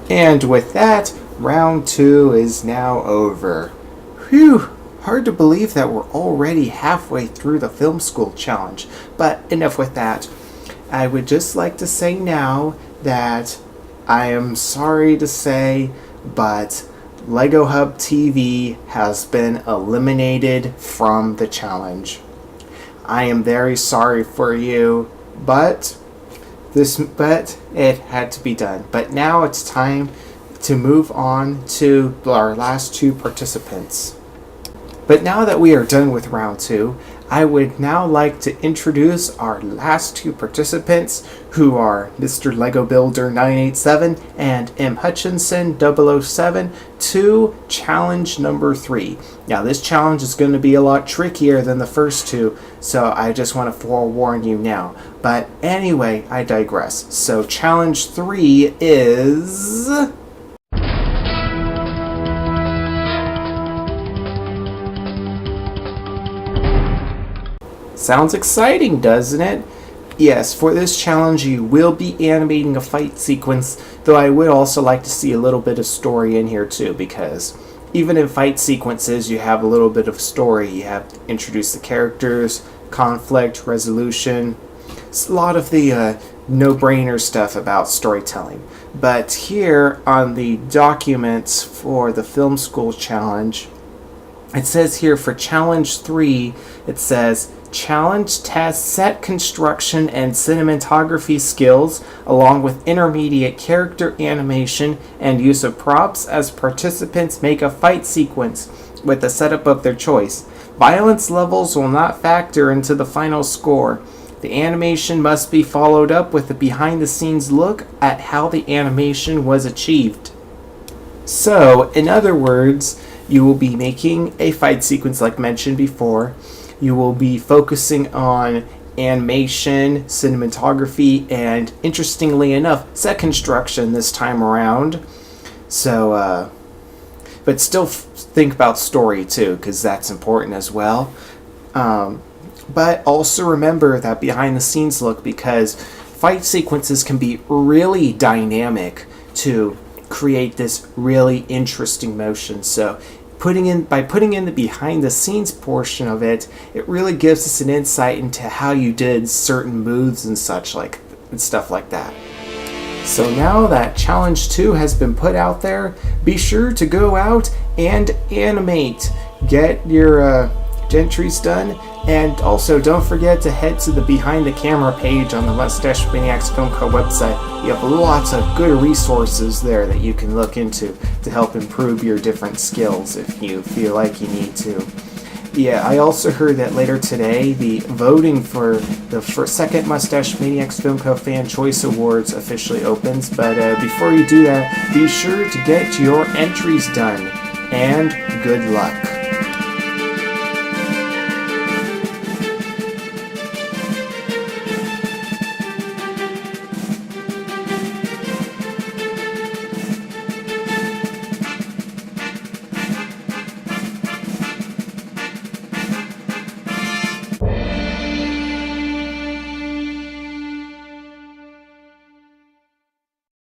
And with that, round 2 is now over. Whew! Hard to believe that we're already halfway through the film school challenge. But enough with that. I would just like to say now that I am sorry to say, but Lego Hub TV has been eliminated from the challenge. I am very sorry for you, but it had to be done. But now it's time to move on to our last 2 participants. But now that we are done with round 2, I would now like to introduce our last 2 participants, who are Mr. Lego Builder 987 and M. Hutchinson 007, to challenge number 3. Now this challenge is going to be a lot trickier than the first 2, so I just want to forewarn you now. But anyway, I digress. So challenge 3 is... Sounds exciting, doesn't it? Yes, for this challenge you will be animating a fight sequence, though I would also like to see a little bit of story in here too, because even in fight sequences you have a little bit of story. You have to introduce the characters, conflict, resolution. It's a lot of the no-brainer stuff about storytelling. But here on the documents for the Film School Challenge, it says here for Challenge 3, it says, challenge tests set construction and cinematography skills along with intermediate character animation and use of props as participants make a fight sequence with a setup of their choice. Violence levels will not factor into the final score. The animation must be followed up with a behind-the-scenes look at how the animation was achieved. So, in other words, you will be making a fight sequence like mentioned before. You will be focusing on animation, cinematography, and interestingly enough, set construction this time around. So, but still think about story too, because that's important as well. But also remember that behind the scenes look, because fight sequences can be really dynamic to create this really interesting motion. So by putting in the behind the scenes portion of it, it really gives us an insight into how you did certain moves and such and stuff like that. So now that challenge 2 has been put out there, be sure to go out and animate. Get your entries done, and also don't forget to head to the behind the camera page on the Mustache Maniacs Film Co website. You have lots of good resources there that you can look into to help improve your different skills if you feel like you need to. Yeah, I also heard that later today the voting for the second Mustache Maniacs Film Co Fan Choice Awards officially opens, but before you do that, be sure to get your entries done, and good luck.